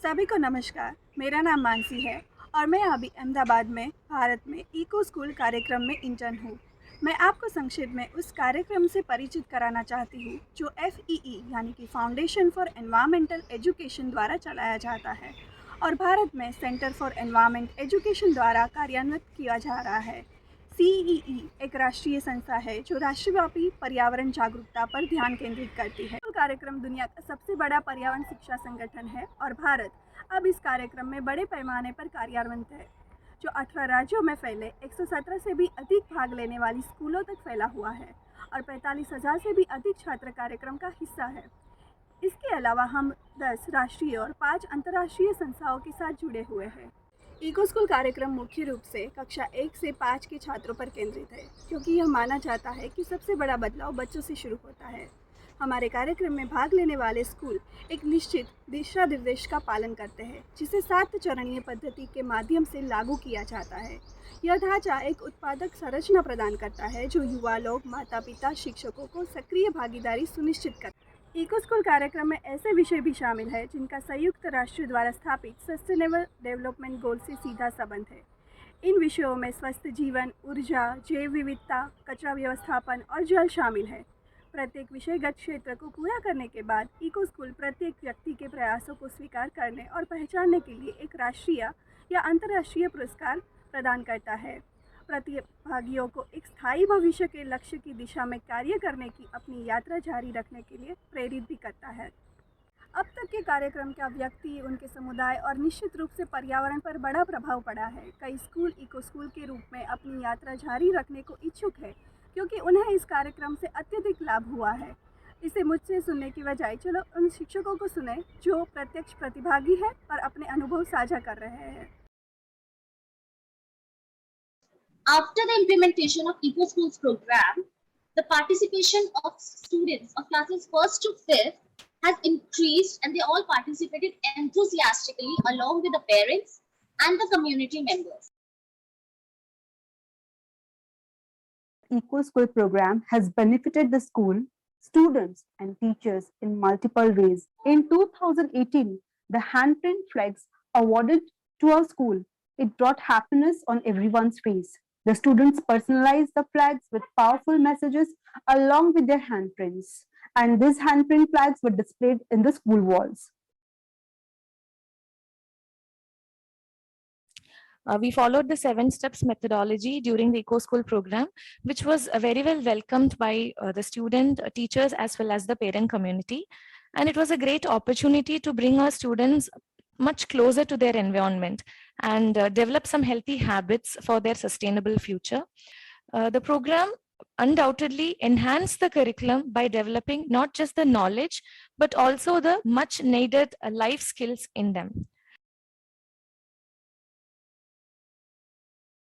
सभी को नमस्कार। मेरा नाम मानसी है और मैं अभी अहमदाबाद में भारत में इको स्कूल कार्यक्रम में इंटर्न हूँ। मैं आपको संक्षिप्त में उस कार्यक्रम से परिचित कराना चाहती हूँ जो FEE यानी कि फाउंडेशन फॉर एनवायरमेंटल एजुकेशन द्वारा चलाया जाता है और भारत में सेंटर फॉर एनवायरमेंट एजुकेशन द्वारा कार्यान्वित किया जा रहा है। CEE एक राष्ट्रीय संस्था है जो राष्ट्रव्यापी पर्यावरण जागरूकता पर ध्यान केंद्रित करती है। कार्यक्रम दुनिया का सबसे बड़ा पर्यावरण शिक्षा संगठन है और भारत अब इस कार्यक्रम में बड़े पैमाने पर कार्यान्वित है, जो 18 राज्यों में फैले 117 से भी अधिक भाग लेने वाली स्कूलों तक फैला हुआ है और 45,000 से भी अधिक छात्र कार्यक्रम का हिस्सा है। इसके अलावा हम 10 राष्ट्रीय और 5 अंतर्राष्ट्रीय संस्थाओं के साथ जुड़े हुए हैं। इको स्कूल कार्यक्रम मुख्य रूप से कक्षा 1 से 5 के छात्रों पर केंद्रित है, क्योंकि यह माना जाता है कि सबसे बड़ा बदलाव बच्चों से शुरू होता है। हमारे कार्यक्रम में भाग लेने वाले स्कूल एक निश्चित दिशा निर्देश का पालन करते हैं, जिसे 7 चरणीय पद्धति के माध्यम से लागू किया जाता है। यह ढांचा एक उत्पादक संरचना प्रदान करता है जो युवा लोग, माता पिता, शिक्षकों को सक्रिय भागीदारी सुनिश्चित करता है। इको स्कूल कार्यक्रम में ऐसे विषय भी शामिल है जिनका संयुक्त राष्ट्र द्वारा स्थापित सस्टेनेबल डेवलपमेंट गोल से सीधा संबंध है। इन विषयों में स्वस्थ जीवन, ऊर्जा, जैव विविधता, कचरा व्यवस्थापन और जल शामिल है। प्रत्येक विषयगत क्षेत्र को पूरा करने के बाद इको स्कूल प्रत्येक व्यक्ति के प्रयासों को स्वीकार करने और पहचानने के लिए एक राष्ट्रीय या अंतर्राष्ट्रीय पुरस्कार प्रदान करता है। प्रतिभागियों को एक स्थायी भविष्य के लक्ष्य की दिशा में कार्य करने की अपनी यात्रा जारी रखने के लिए प्रेरित भी करता है। अब तक के कार्यक्रम का व्यक्ति, उनके समुदाय और निश्चित रूप से पर्यावरण पर बड़ा प्रभाव पड़ा है। कई स्कूल इको स्कूल के रूप में अपनी यात्रा जारी रखने को इच्छुक है, क्योंकि उन्हें इस कार्यक्रम से अत्यधिक लाभ हुआ है। इसे मुझसे सुनने की बजाय चलो उन शिक्षकों को सुने जो प्रत्यक्ष प्रतिभागी हैं और अपने अनुभव साझा कर रहे हैं। After the implementation of Eco Schools program, the participation of students of classes 1st to 5th has increased, and they all participated enthusiastically along with the parents and the community members. Eco School program has benefited the school, students and teachers in multiple ways. In 2018, the handprint flags awarded to our school, it brought happiness on everyone's face. The students personalized the flags with powerful messages along with their handprints, and these handprint flags were displayed in the school walls. We followed the 7 steps methodology during the Eco School program, which was very well welcomed by the student, teachers, as well as the parent community. And it was a great opportunity to bring our students much closer to their environment and develop some healthy habits for their sustainable future. The program undoubtedly enhanced the curriculum by developing not just the knowledge, but also the much needed life skills in them.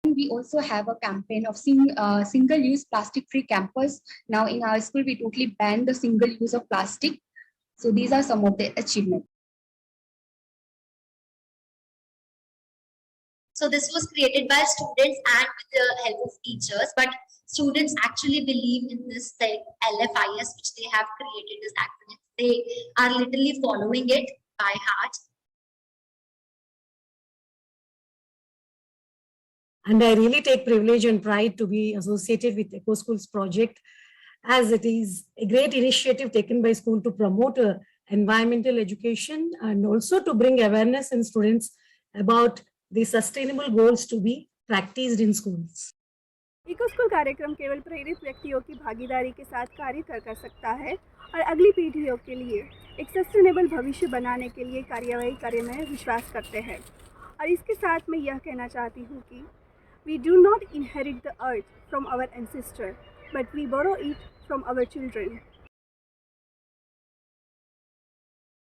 We also have a campaign of single-use plastic-free campus. Now in our school, we totally banned the single use of plastic. So these are some of the achievements. So this was created by students and with the help of teachers, but students actually believe in this thing, LFIS, which they have created this acronym. They are literally following it by heart. And I really take privilege and pride to be associated with Eco Schools project, as it is a great initiative taken by school to promote environmental education and also to bring awareness in students about the sustainable goals to be practiced in schools. Eco school कार्यक्रम केवल प्रेरित व्यक्तियों की भागीदारी के साथ कार्य कर सकता है और अगली पीढ़ियों के लिए एक सस्टेनेबल भविष्य बनाने के लिए कार्यवाही करने में विश्वास करते हैं। और इसके साथ मैं यह कहना चाहती हूँ कि we do not inherit the earth from our ancestors, but we borrow it from our children.